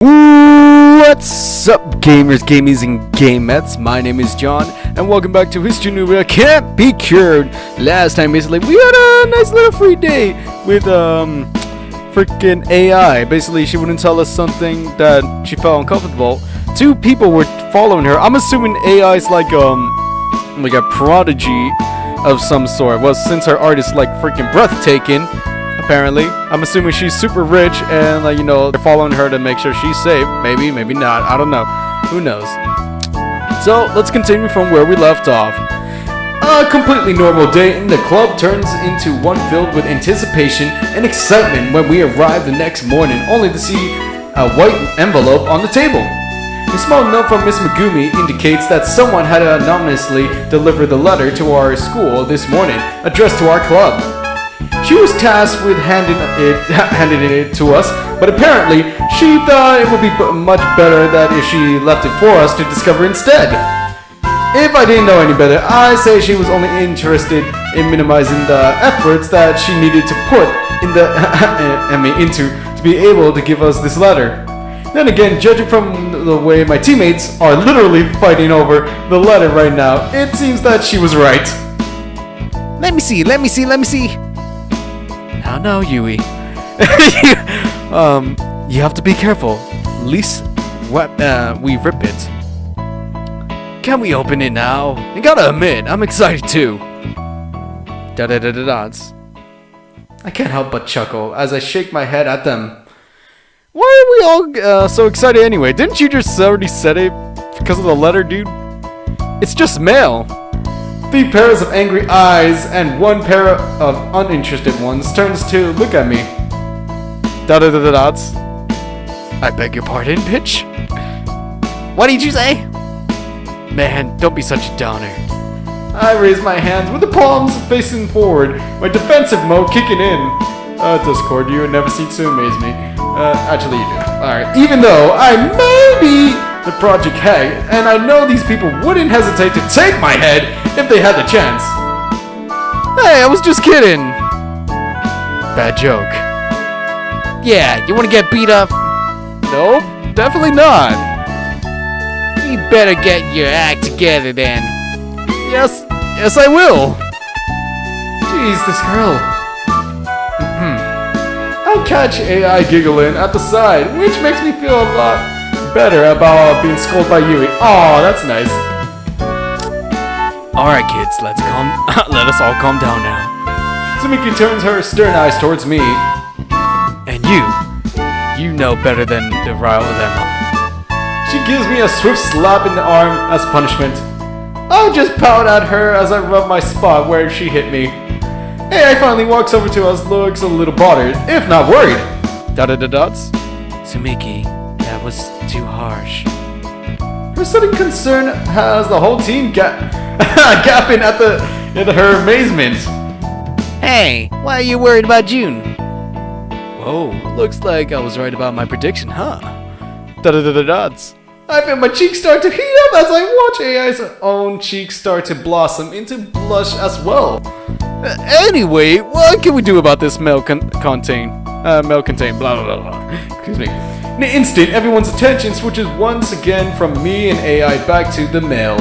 What's up, gamers, gamies, and gamettes? My name is John, and welcome back to his Chuunibyou Can't Be Cured. Last time, basically, we had a nice little free day with freaking AI. Basically, she wouldn't tell us something that she felt uncomfortable. Two people were following her. I'm assuming AI is like a prodigy of some sort. Well, since her art is like freaking breathtaking. Apparently, I'm assuming she's super rich, and they're following her to make sure she's safe. Maybe not. I don't know. Who knows? So let's continue from where we left off. A completely normal day in the club turns into one filled with anticipation and excitement when we arrive the next morning, only to see a white envelope on the table. A small note from Miss Megumi indicates that someone had anonymously delivered the letter to our school this morning, addressed to our club. She was tasked with handing it to us, but apparently she thought it would be much better that if she left it for us to discover instead. If I didn't know any better, I say she was only interested in minimizing the efforts that she needed to put into to be able to give us this letter. Then again, judging from the way my teammates are literally fighting over the letter right now, it seems that she was right. Let me see. No, Yui. You have to be careful. At least we rip it. Can we open it now? I gotta admit, I'm excited too. Da-da-da-da-dots. I can't help but chuckle as I shake my head at them. Why are we all so excited anyway? Didn't you just already said it because of the letter, dude? It's just mail. 3 pairs of angry eyes and 1 pair of uninterested ones turns to look at me. Da-da-da-da-dots. I beg your pardon, bitch? What did you say? Man, don't be such a downer. I raise my hands with the palms facing forward, my defensive mode kicking in. Discord, you never seem to amaze me. Actually you do. Alright, even though I may be the project head, and I know these people wouldn't hesitate to take my head if they had the chance. Hey, I was just kidding. Bad joke. Yeah, you wanna get beat up? Nope, definitely not. You better get your act together then. Yes I will. Jeez, this girl. I catch AI giggling at the side, which makes me feel a lot better about being scolded by Yui. Aw, that's nice. Alright kids, let us all calm down now. Tsumiki turns her stern eyes towards me. And you know better than to rile them up. She gives me a swift slap in the arm as punishment. I just pout at her as I rub my spot where she hit me. AI finally walks over to us, looks a little bothered, if not worried. Da-da-da-dots. Tsumiki, that was too harsh. Her sudden concern has the whole team gapping at her amazement. Hey, why are you worried about June? Whoa, looks like I was right about my prediction, huh? Da-da-da-da-dots. I feel my cheeks start to heat up as I watch AI's own cheeks start to blossom into blush as well. Anyway, what can we do about this mail contain blah blah blah. Excuse me. In an instant, everyone's attention switches once again from me and AI back to the mail.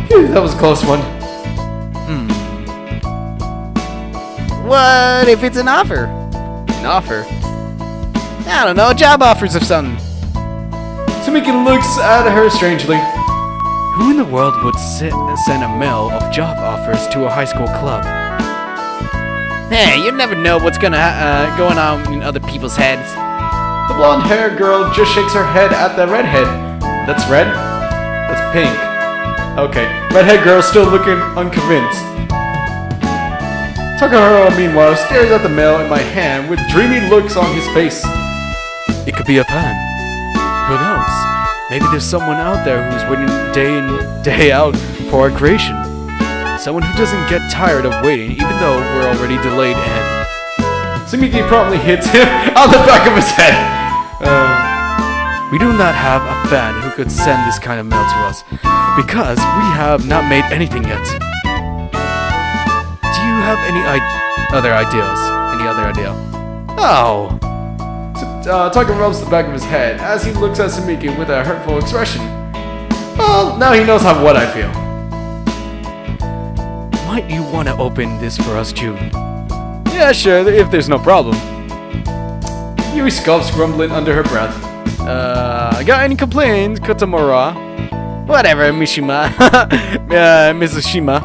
Phew, that was a close one. What if it's an offer? An offer? I don't know, job offers or something. Tsumiki looks at her strangely. Who in the world would send a mail of job offers to a high school club? Hey, you never know what's going on in other people's heads. The blonde-haired girl just shakes her head at the redhead. That's red? That's pink. Okay, redhead girl still looking unconvinced. Takahiro, meanwhile, stares at the mail in my hand with dreamy looks on his face. It could be a fan. Who knows? Maybe there's someone out there who's waiting day in, day out for our creation. Someone who doesn't get tired of waiting, even though we're already delayed and... Tsumiki promptly hits him on the back of his head. We do not have a fan who could send this kind of mail to us, because we have not made anything yet. Do you have any other ideas? Any other idea? Oh. Taka rubs the back of his head as he looks at Sumiki with a hurtful expression. Well, now he knows what I feel. Might you want to open this for us, June? Yeah, sure, if there's no problem. Yui scoffs, grumbling under her breath. Got any complaints, Kotomura? Whatever, Mishima. Mrs. Shima.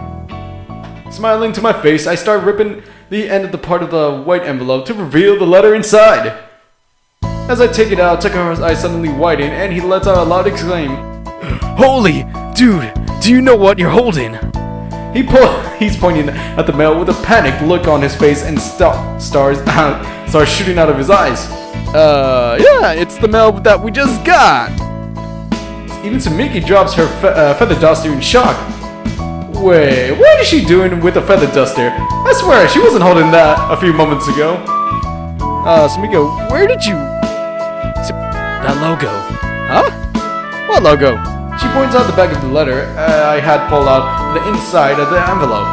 Smiling to my face, I start ripping the end of the part of the white envelope to reveal the letter inside. As I take it out, Takahara's eyes suddenly widen and he lets out a loud exclaim. Holy! Dude, do you know what you're holding? He's pointing at the mail with a panicked look on his face and stars shooting out of his eyes. Yeah, it's the mail that we just got. Even Sumiki drops her feather duster in shock. Wait, what is she doing with a feather duster? I swear, she wasn't holding that a few moments ago. Sumiko, where did you... That logo. Huh? What logo? She points out the back of the letter I had pulled out from the inside of the envelope.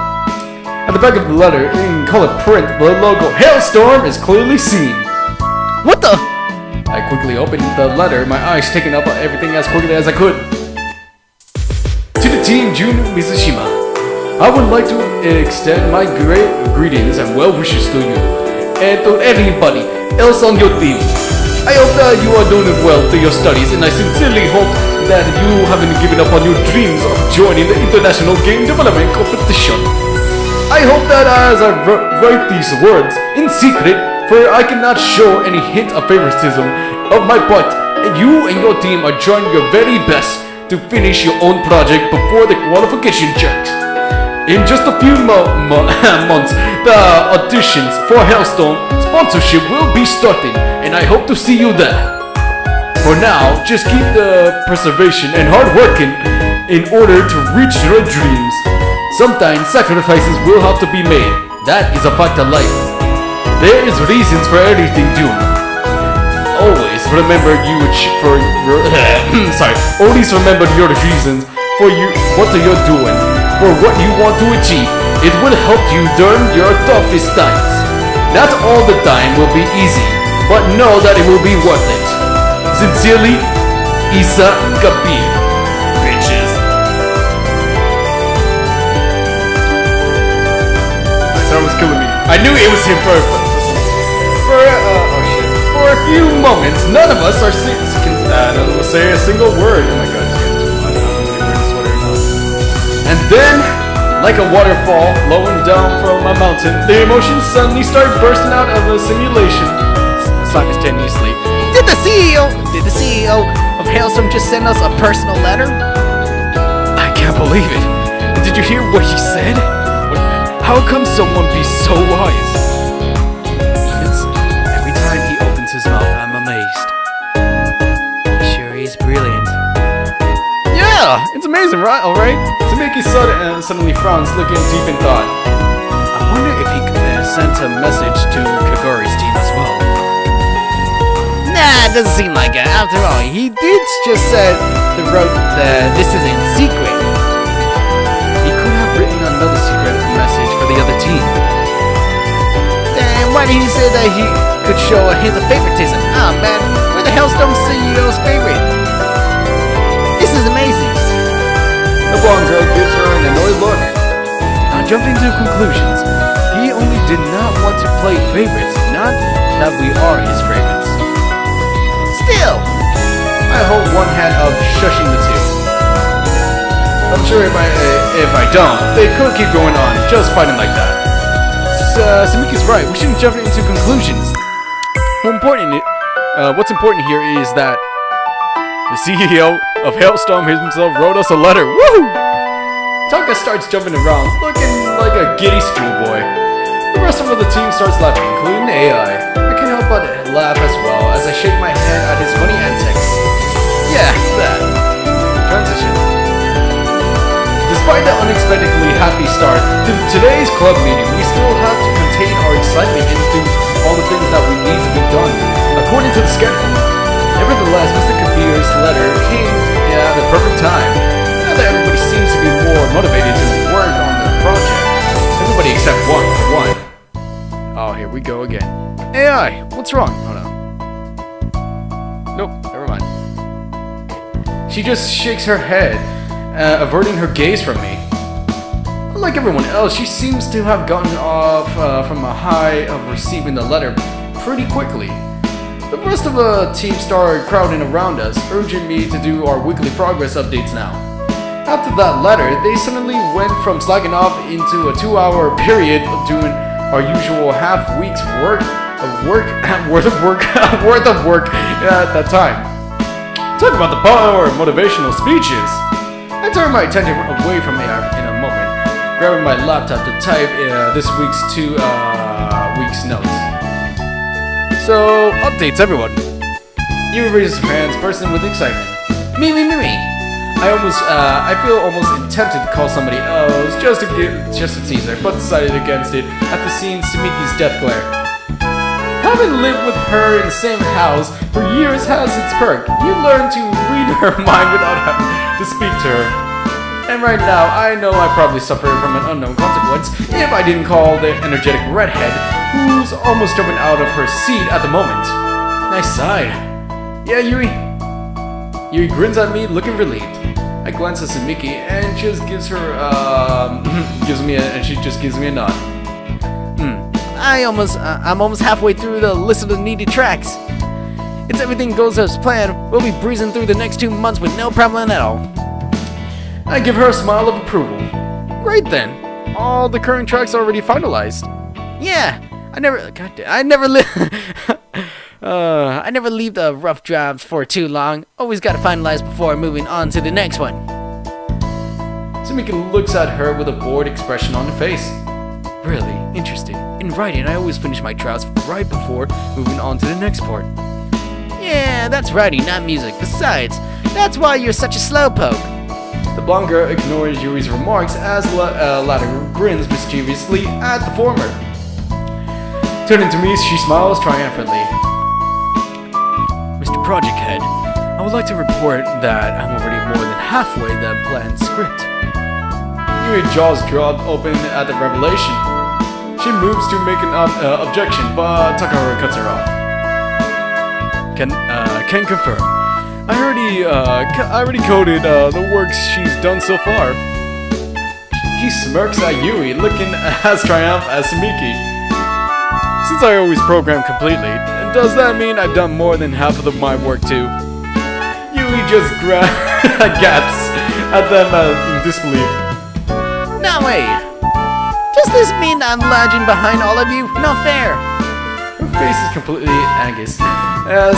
At the back of the letter, in colored print, the logo Hailstorm is clearly seen. What the? I quickly opened the letter, my eyes taking up everything as quickly as I could. To the team, Jun Mizushima, I would like to extend my great greetings and well wishes to you and to everybody else on your team. I hope that you are doing well to your studies, and I sincerely hope that you haven't given up on your dreams of joining the International Game Development Competition. I hope that as I write these words in secret, for I cannot show any hint of favoritism of my part, and you and your team are trying your very best to finish your own project before the qualification checks. In just a few months, the auditions for Hailstone sponsorship will be starting, and I hope to see you there. For now, just keep the preservation and hard working in order to reach your dreams. Sometimes sacrifices will have to be made. That is a fact of life. There is reasons for everything, June. Always remember Always remember your reasons for what you're doing. For what you want to achieve, it will help you during your toughest times. Not all the time will be easy, but know that it will be worth it. Sincerely, Isa Kapil. Bitches. That was killing me. I knew it was him for a few moments. None of us say a single word. Oh my god. And then, like a waterfall flowing down from a mountain, the emotions suddenly start bursting out of the simulation. Simultaneously. Did the CEO of Hailstorm just send us a personal letter? I can't believe it. Did you hear what he said? How come someone be so wise? Every time he opens his mouth, I'm amazed. Sure, he's brilliant. Yeah, it's amazing, right? Alright? Sumiki suddenly frowns, looking deep in thought. I wonder if he sent a message to Kagori's team as well. Nah, it doesn't seem like it. After all, he did just said the wrote that this is in secret. He could have written another secret message for the other team. Then why did he say that he could show a hint of favoritism? Ah, man, we're the Hailstorm CEO's favorite. This is amazing. The blonde girl gives her an annoyed look. Not jumping to conclusions. He only did not want to play favorites, not that we are his favorites. Still, I hold one hand of shushing the two. I'm sure if I don't, they could keep going on, just fighting like that. Sumiki's right. We shouldn't jump into conclusions. What's important here is that the CEO of Hailstorm himself wrote us a letter. Woo! Taka starts jumping around, looking like a giddy schoolboy. The rest of the team starts laughing, including AI. I can't help but laugh as well as I shake my head at his funny antics. Yeah, that. Transition. Despite the unexpectedly happy start to today's club meeting, we still have to contain our excitement and do all the things that we need to be done according to the schedule. Nevertheless, Mr. Kabir's letter came at the perfect time. Now that everybody seems to be more motivated to work on the project. Everybody except one, for one. Oh, here we go again. AI, what's wrong? Hold on. She just shakes her head, averting her gaze from me. Unlike everyone else, she seems to have gotten off from a high of receiving the letter pretty quickly. The rest of the team started crowding around us, urging me to do our weekly progress updates now. After that letter, they suddenly went from slacking off into a 2-hour period of doing our usual half week's worth of work at that time. Talk about the power of motivational speeches. I turned my attention away from AI in a moment, grabbing my laptop to type this week's 2 week's notes. So, updates everyone. Yui raises her hands, bursting with excitement. Me. I feel almost tempted to call somebody else just to tease her, but decided against it after seeing Sumiki's death glare. Having lived with her in the same house for years has its perk. You learn to read her mind without having to speak to her. And right now, I know I probably suffer from an unknown consequence if I didn't call the energetic redhead, who's almost jumping out of her seat at the moment. Nice sigh. Yeah, Yui. Yui grins at me, looking relieved. I glance at Sumiki and just gives her, she just gives me a nod. I'm almost halfway through the list of the needed tracks. If everything goes as planned, we'll be breezing through the next 2 months with no problem at all. I give her a smile of approval. Great then. All the current tracks are already finalized. Yeah, I never leave the rough drafts for too long. Always gotta finalize before moving on to the next one. Sumiki looks at her with a bored expression on her face. Really interesting. In writing, I always finish my drafts right before moving on to the next part. Yeah, that's writing, not music. Besides, that's why you're such a slowpoke. The blonde girl ignores Yui's remarks as latter grins mischievously at the former. Turning to me, she smiles triumphantly. Mr. Project Head, I would like to report that I'm already more than halfway the planned script. Yui's jaws drop open at the revelation. She moves to make an objection, but Takahara cuts her off. Can confirm. I already coded the works she's done so far. He smirks at Yui, looking as triumphant as Sumiki. Since I always program completely, does that mean I've done more than half of my work too? Yui just gasps at them in disbelief. No way! Does this mean I'm lagging behind all of you? Not fair! Her face is completely anxious, as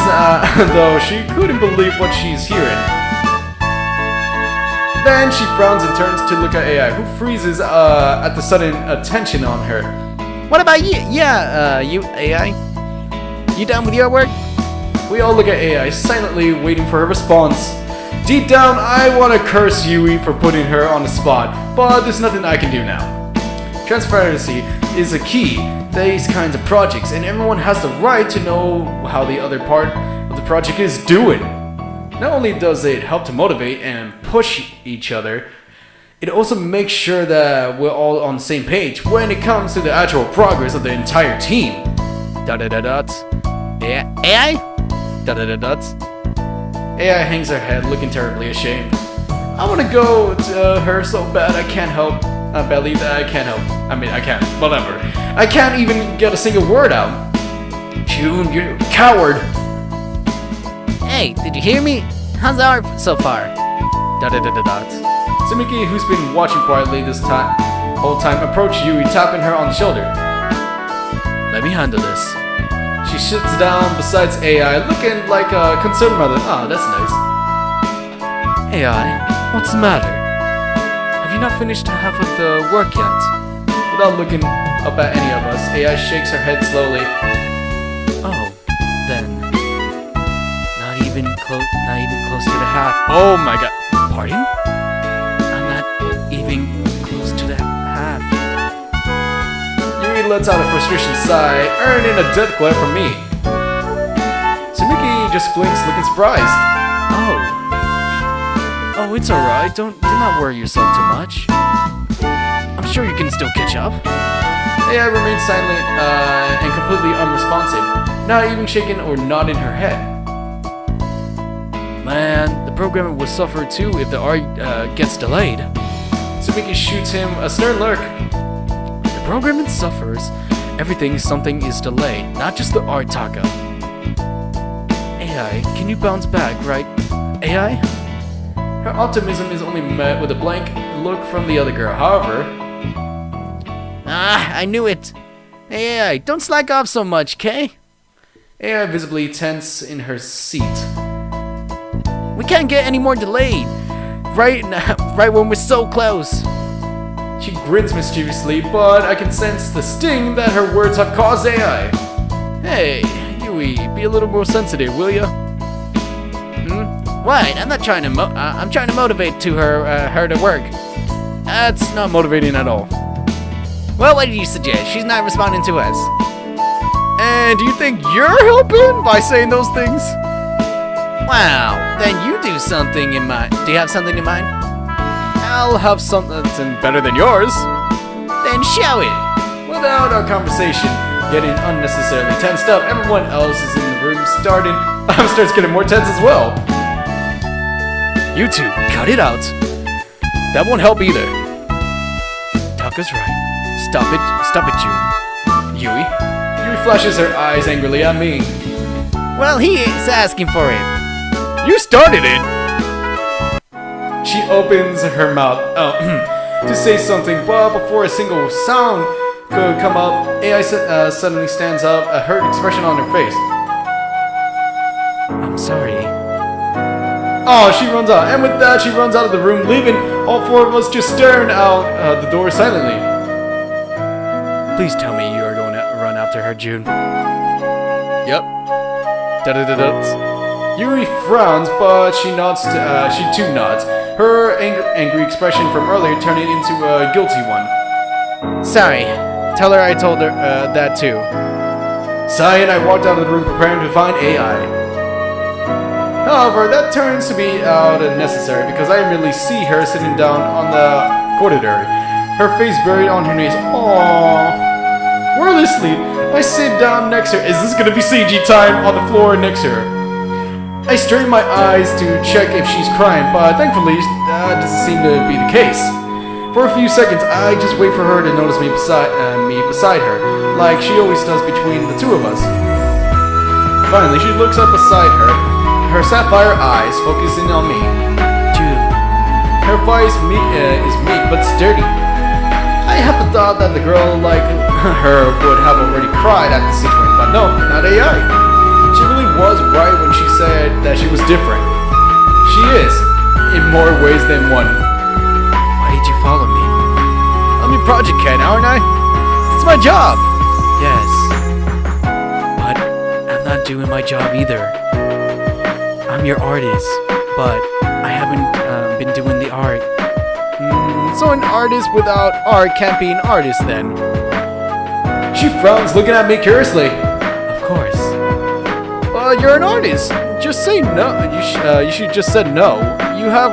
though she couldn't believe what she's hearing. Then she frowns and turns to look at AI, who freezes at the sudden attention on her. What about you? You AI? You done with your work? We all look at AI, silently waiting for her response. Deep down, I want to curse Yui for putting her on the spot, but there's nothing I can do now. Transparency is a key to these kinds of projects, and everyone has the right to know how the other part of the project is doing. Not only does it help to motivate and push each other, it also makes sure that we're all on the same page when it comes to the actual progress of the entire team. Dots. Yeah, AI? Dots. AI hangs her head, looking terribly ashamed. I want to go to her so bad I can't help. Badly that I can't help. I mean, I can't. Whatever. I can't even get a single word out. Chun, you coward! Hey, did you hear me? How's the art so far? Dots. Sumiki, who's been watching quietly this whole time, approached Yui, tapping her on the shoulder. Let me handle this. She sits down beside AI, looking like a concerned mother. Ah, that's nice. AI, what's the matter? Have you not finished half of the work yet? Without looking up at any of us, AI shakes her head slowly. Oh, then not even close to the half. Oh my god. Pardon? I'm not even close to the half. Yui lets out a frustration sigh, earning a death glare from me. Sumiki just blinks, looking surprised. Oh, it's alright. Do not worry yourself too much. I'm sure you can still catch up. AI remains silent and completely unresponsive, not even shaking or nodding her head. Man, the programmer will suffer too if the art gets delayed. Tsubiki shoots him a stern look. The programming suffers. Something is delayed, not just the art, Taka. AI, can you bounce back, right? AI? Her optimism is only met with a blank look from the other girl. However, I knew it. Hey, AI, don't slack off so much, Kay? AI visibly tense in her seat. We can't get any more delayed. Right when we're so close. She grins mischievously, but I can sense the sting that her words have caused AI. Hey, Yui, be a little more sensitive, will ya? What? I'm not trying to I'm trying to motivate her to work. That's not motivating at all. Well, what did you suggest? She's not responding to us. And do you think you're helping by saying those things? Wow, then you do something in mind. Do you have something in mind? I'll have something better than yours. Then show it. Without our conversation getting unnecessarily tensed up, everyone else is in the room starts getting more tense as well. You two, cut it out. That won't help either. Taka's right. Stop it, June. Yui? Yui flashes her eyes angrily at me. Well, he is asking for it. You started it! She opens her mouth to say something, but before a single sound could come up, AI suddenly stands up, a hurt expression on her face. I'm sorry. Oh, she runs out, and with that, she runs out of the room, leaving all four of us just staring out the door silently. Please tell me you are going to run after her, June. Yep. Da-da-da-da. Yuri frowns, but she too nods. Her angry expression from earlier turning into a guilty one. Sorry. Tell her I told her that too. Sigh, and I walked out of the room preparing to find AI. However, that turns to be unnecessary because I immediately see her sitting down on the corridor, her face buried on her knees. Aww. Wordlessly, I sit down next to her. Is this gonna be CG time on the floor next to her? I strain my eyes to check if she's crying, but thankfully that doesn't seem to be the case. For a few seconds, I just wait for her to notice me beside her, like she always does between the two of us. Finally, she looks up beside her, her sapphire eyes focusing on me. June. Her voice is meek but sturdy. I had the thought that the girl like her would have already cried at the situation, but no, not AI. She really was right when she said that she was different. She is, in more ways than one. Why did you follow me? I'm your project cat, aren't I? It's my job! Yes. But I'm not doing my job either. I'm your artist, but I haven't been doing the art. So an artist without art can't be an artist then. She frowns, looking at me curiously. Of course. You're an artist. Just say no. You should just said no. You have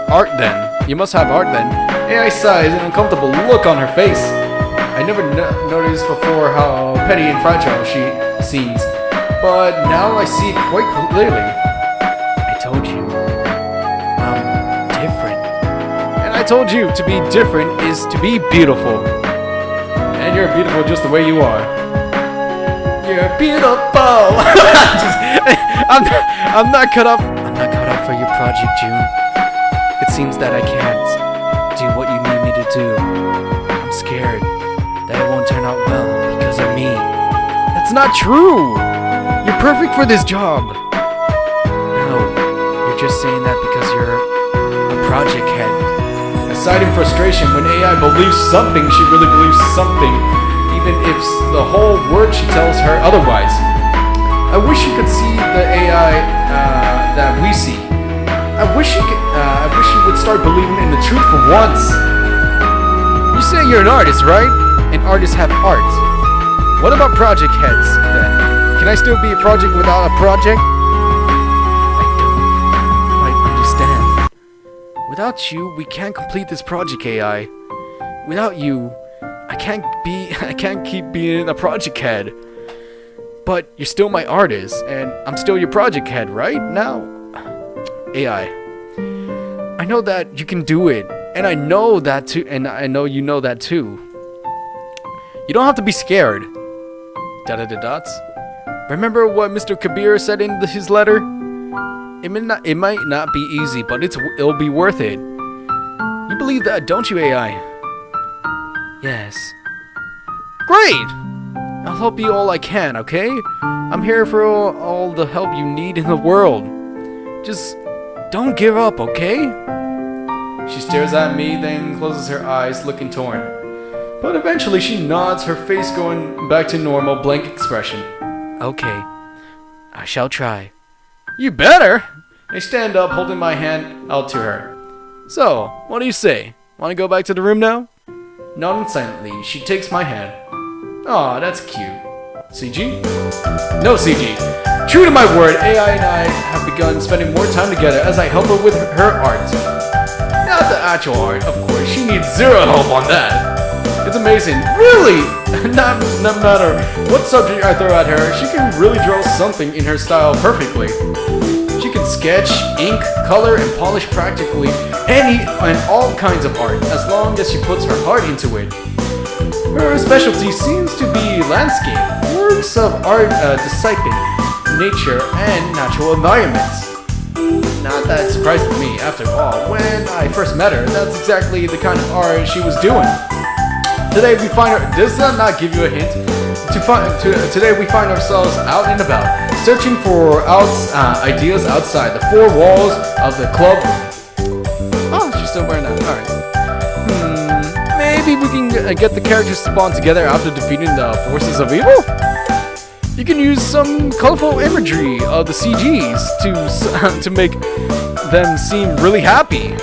art then. You must have art then. AI sighs, an uncomfortable look on her face. I never noticed before how petty and fragile she seems, but now I see it quite clearly. I told you. I'm different. And I told you to be different is to be beautiful. And you're beautiful just the way you are. You're beautiful. I'm not cut off. I'm not cut off for your project, June. It seems that I can't do what you need me to do. I'm scared that it won't turn out well because of me. That's not true. You're perfect for this job. No, you're just saying that because you're a project head. Aside in frustration, when AI believes something, she really believes something, even if the whole word she tells her otherwise. I wish you could see the AI that we see. I wish you would start believing in the truth for once. You say you're an artist, right? And artists have art. What about project heads then? Can I still be a project without a project? I don't quite understand. Without you, we can't complete this project, AI. Without you, I can't keep being a project head. But you're still my artist, and I'm still your project head, right? Now, AI, know that you can do it, and I know that too, and I know you know that too. You don't have to be scared. Dots. Remember what Mr. Kabir said in his letter? It might not be easy, but it'll be worth it. You believe that, don't you, AI? Yes. Great! I'll help you all I can, okay? I'm here for all the help you need in the world. Just don't give up, okay? She stares at me, then closes her eyes, looking torn. But eventually she nods, her face going back to normal, blank expression. Okay. I shall try. You better! I stand up, holding my hand out to her. So, what do you say? Want to go back to the room now? Nodding silently, she takes my hand. Aw, that's cute. CG? No CG. True to my word, AI and I have begun spending more time together as I help her with her art. Not the actual art, of course. She needs zero help on that. It's amazing. Really! No matter what subject I throw at her, she can really draw something in her style perfectly. She can sketch, ink, color, and polish practically any and all kinds of art, as long as she puts her heart into it. Her specialty seems to be landscape, works of art depicting nature and natural environments. Not that surprising to me, after all. When I first met her, that's exactly the kind of art she was doing. Today we find her. Does that not give you a hint? Today we find ourselves out and about, searching for ideas outside the four walls of the club. Oh, she's still wearing that. All right. Maybe we can get the characters to spawn together after defeating the forces of evil? You can use some colorful imagery of the CGs to make them seem really happy.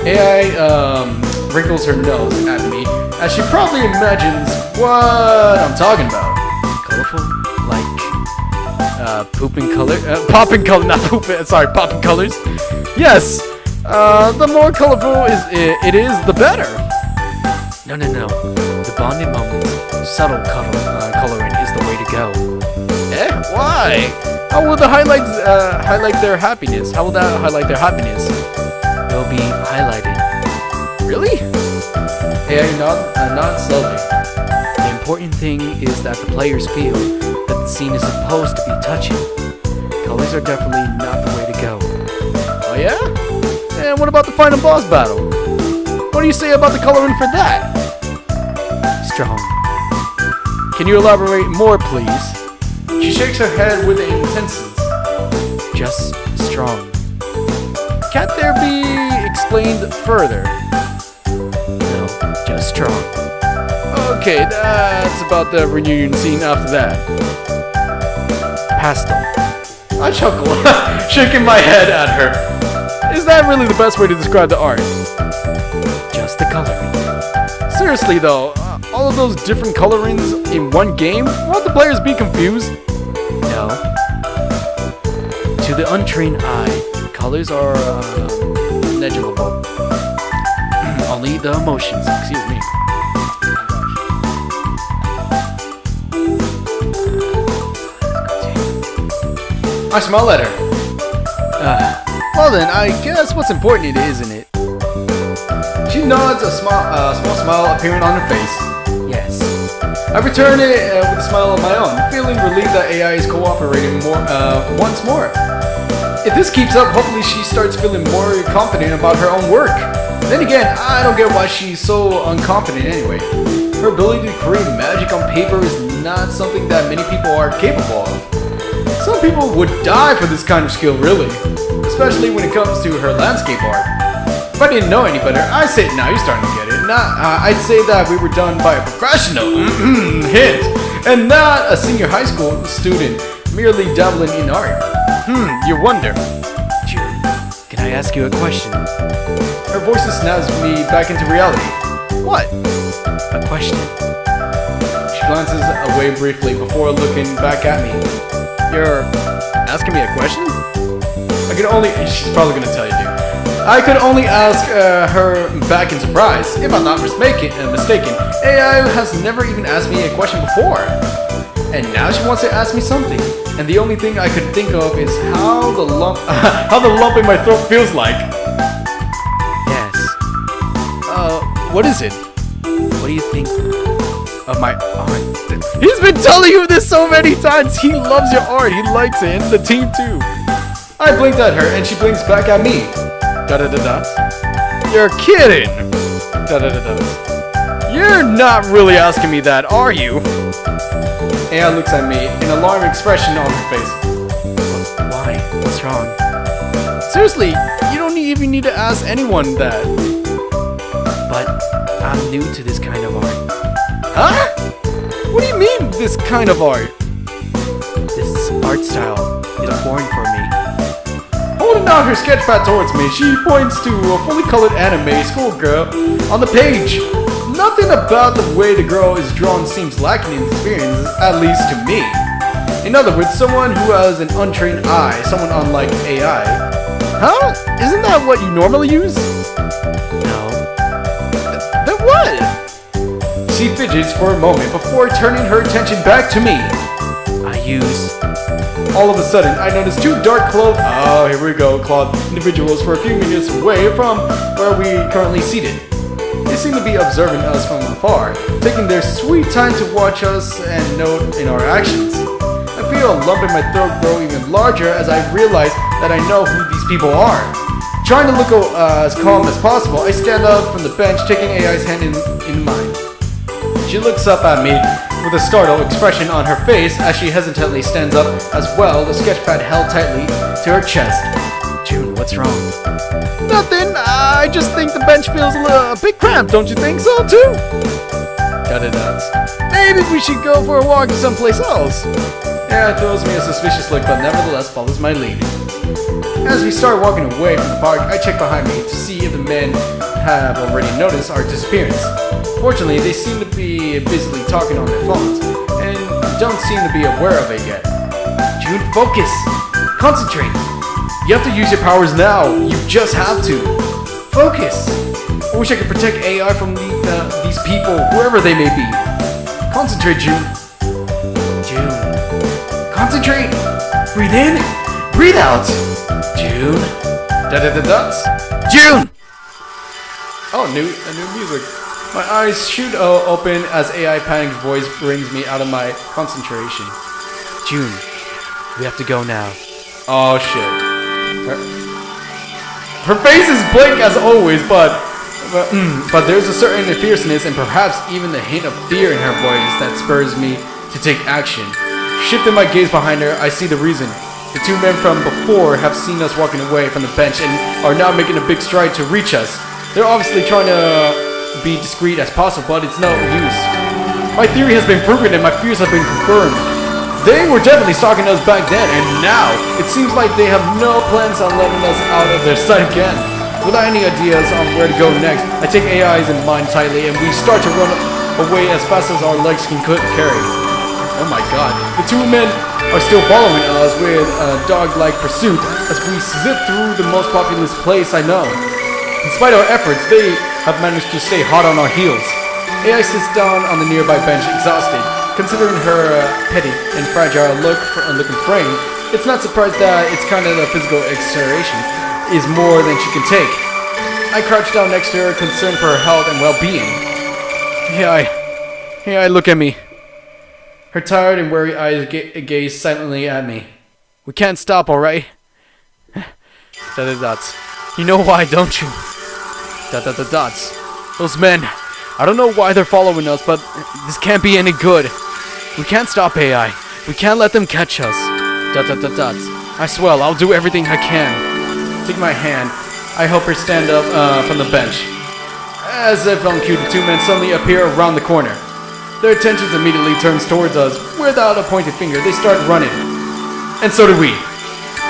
AI wrinkles her nose at me, as she probably imagines what I'm talking about. Colorful? Like, pooping color? Popping color, not pooping, sorry, popping colors? Yes! The more colorful it is, the better. No. The bonding moments, subtle coloring is the way to go. Eh? Why? How will the highlight their happiness? How will that highlight their happiness? They'll be highlighted. Really? AI nods slowly. The important thing is that the players feel that the scene is supposed to be touching. Colors are definitely not the way to go. Oh yeah? And what about the final boss battle? What do you say about the coloring for that? Strong. Can you elaborate more, please? She shakes her head with intensity. Just strong. Can't there be explained further? No, just strong. Okay, that's about the reunion scene after that. Pastel. I chuckle, shaking my head at her. Is that really the best way to describe the art? Just the coloring. Seriously though, all of those different colorings in one game? Won't the players be confused? No. To the untrained eye, colors are negligible. Only the emotions, excuse me. I smile at her. Well then, I guess what's important isn't it? She nods, a small smile appearing on her face. Yes. I return it with a smile of my own, feeling relieved that AI is cooperating once more. If this keeps up, hopefully she starts feeling more confident about her own work. Then again, I don't get why she's so unconfident anyway. Her ability to create magic on paper is not something that many people are capable of. Some people would die for this kind of skill, really. Especially when it comes to her landscape art. If I didn't know any better, I'd say, now you're starting to get it. I'd say that we were done by a professional, hint, and not a senior high school student merely dabbling in art. You wonder. June, can I ask you a question? Her voice snaps me back into reality. What? A question. She glances away briefly before looking back at me. You're asking me a question? She's probably gonna tell you, dude. I could only ask her back in surprise. If I'm not mistaken, AI has never even asked me a question before. And now she wants to ask me something. And the only thing I could think of is how the lump in my throat feels like. What is it? What do you think of my art? He's been telling you this so many times. He loves your art. He likes it, and the team too. I blinked at her and she blinks back at me. Da-da-da-dots. You're kidding. Da-da-da-dots. You're not really asking me that, are you? AI looks at me, an alarmed expression on her face. Why? What's wrong? Seriously, you don't even need to ask anyone that. But I'm new to this kind of art. Huh? What do you mean, this kind of art? This art style is foreign for me. Holding out her sketchpad towards me, she points to a fully colored anime schoolgirl on the page. Nothing about the way the girl is drawn seems lacking in experience, at least to me. In other words, someone who has an untrained eye, someone unlike AI. Huh? Isn't that what you normally use? No. Then what? She fidgets for a moment before turning her attention back to me. I use... All of a sudden, I notice two dark clothed, here we go, clawed individuals for a few minutes away from where we currently seated. They seem to be observing us from afar, taking their sweet time to watch us and note in our actions. I feel a lump in my throat grow even larger as I realize that I know who these people are. Trying to look as calm as possible, I stand up from the bench, taking AI's hand in mine. She looks up at me with a startled expression on her face as she hesitantly stands up as well, the sketchpad held tightly to her chest. June, what's wrong? Nothing, I just think the bench feels a bit cramped, don't you think so too? Da-da-dots. Maybe we should go for a walk someplace else. Yeah, it throws me a suspicious look, but nevertheless follows my lead. As we start walking away from the park, I check behind me to see if the men have already noticed our disappearance. Fortunately, they seem to be busily talking on their phones, and don't seem to be aware of it yet. June, focus! Concentrate! You have to use your powers now. You just have to. Focus! I wish I could protect AI from these people, whoever they may be. Concentrate, June. June. Concentrate! Breathe in! Breathe out! June. Da-da-da-dots. June! Oh, new music. My eyes shoot open as AI panicked voice brings me out of my concentration. June, we have to go now. Oh shit. Her face is blank as always, but there's a certain fierceness and perhaps even the hint of fear in her voice that spurs me to take action. Shifting my gaze behind her, I see the reason. The two men from before have seen us walking away from the bench and are now making a big stride to reach us. They're obviously trying to be discreet as possible, but it's no use. My theory has been proven and my fears have been confirmed. They were definitely stalking us back then, and now it seems like they have no plans on letting us out of their sight again. Without any ideas on where to go next, I take AI's in mind tightly and we start to run away as fast as our legs can carry. Oh my god, the two men are still following us with a dog-like pursuit as we zip through the most populous place I know. In spite of our efforts, they have managed to stay hot on our heels. AI sits down on the nearby bench, exhausted. Considering her petty and fragile looking frame, it's not surprised that it's kind of the physical exertion is more than she can take. I crouch down next to her, concerned for her health and well-being. AI, look at me. Her tired and weary eyes gaze silently at me. We can't stop, alright? Da-da-dots. You know why, don't you? Da-da-da-dots. Those men, I don't know why they're following us, but this can't be any good. We can't stop AI. We can't let them catch us. Da-da-da-dots. I swear, I'll do everything I can. Take my hand. I help her stand up from the bench. As if on cue, the two men suddenly appear around the corner. Their attention immediately turns towards us. Without a pointed finger, they start running. And so do we.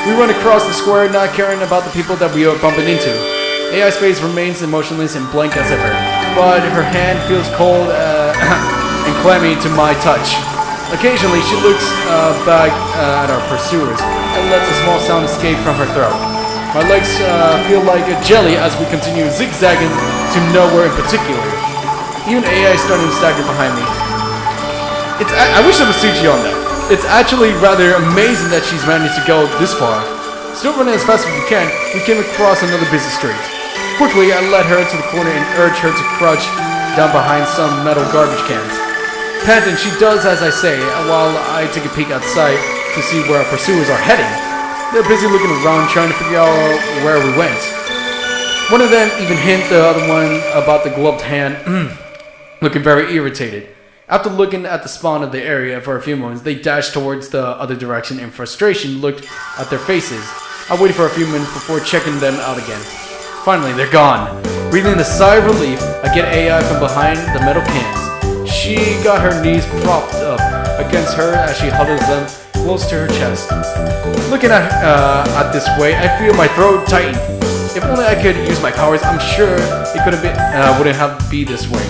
We run across the square, not caring about the people that we are bumping into. AI's face remains emotionless and blank as ever, but her hand feels cold and clammy to my touch. Occasionally, she looks back at our pursuers and lets a small sound escape from her throat. My legs feel like a jelly as we continue zigzagging to nowhere in particular. Even AI is starting to stagger behind me. I wish there was CG on that. It's actually rather amazing that she's managed to go this far. Still running as fast as we came across another busy street. Quickly, I led her to the corner and urged her to crouch down behind some metal garbage cans. Panting, she does as I say, while I take a peek outside to see where our pursuers are heading. They're busy looking around trying to figure out where we went. One of them even hint the other one about the gloved hand, looking very irritated. After looking at the spawn of the area for a few moments, they dashed towards the other direction in frustration, looked at their faces. I waited for a few minutes before checking them out again. Finally, they're gone. Breathing a sigh of relief, I get AI from behind the metal cans. She got her knees propped up against her as she huddles them close to her chest. Looking at this way, I feel my throat tighten. If only I could use my powers, I'm sure it could have been wouldn't have to be this way.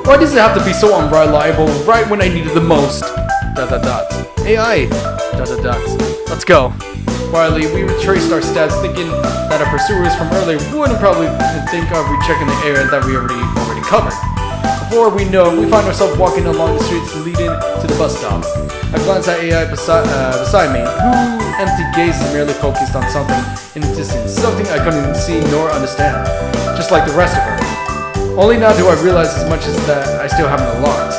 Why does it have to be so unreliable right when I need it the most? ... AI ... Let's go. Quietly, we retraced our steps, thinking that our pursuers from earlier wouldn't probably think of rechecking the area that we already covered. Before we know it, we find ourselves walking along the streets leading to the bus stop. I glance at AI beside me, who empty gaze is merely focused on something in the distance, something I couldn't see nor understand, just like the rest of her. Only now do I realize as much as that I still haven't unlocked.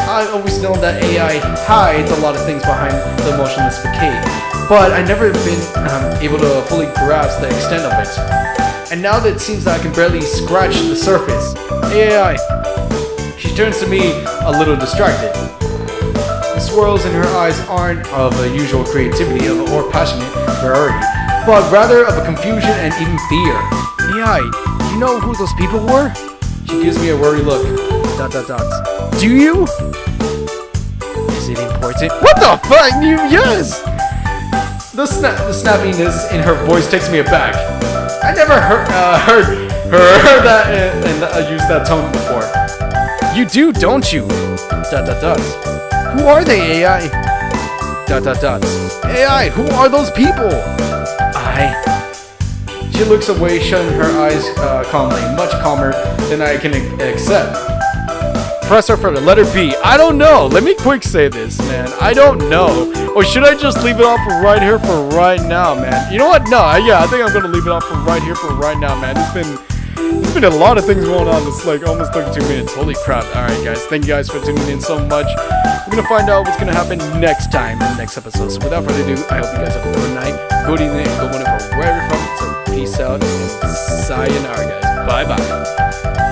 I've always known that AI hides a lot of things behind the motionless facade, but I've never been able to fully grasp the extent of it. And now that it seems that I can barely scratch the surface. Hey AI! She turns to me a little distracted. The swirls in her eyes aren't of the usual creativity or passionate variety, but rather of a confusion and even fear. AI, you know who those people were? She gives me a worried look. ... Do you? Is it important? What the fuck? Yes! The snappiness in her voice takes me aback. I never heard that and used that tone before. You do, don't you? ... Who are they, AI? ... AI, who are those people? She looks away, shutting her eyes calmly, much calmer than I can accept. Press her for the letter B. I don't know. Let me quick say this, man. I don't know. Or should I just leave it off for right here for right now, man? You know what? No, yeah, I think I'm gonna leave it off for right here for right now, man. There's been a lot of things going on. It's like almost 32 minutes. Holy crap. Alright guys, thank you guys for tuning in so much. We're gonna find out what's gonna happen next time in the next episode. So without further ado, I hope you guys have a good night, good evening, and good morning from wherever you're from. So peace out and sayonara guys. Bye bye.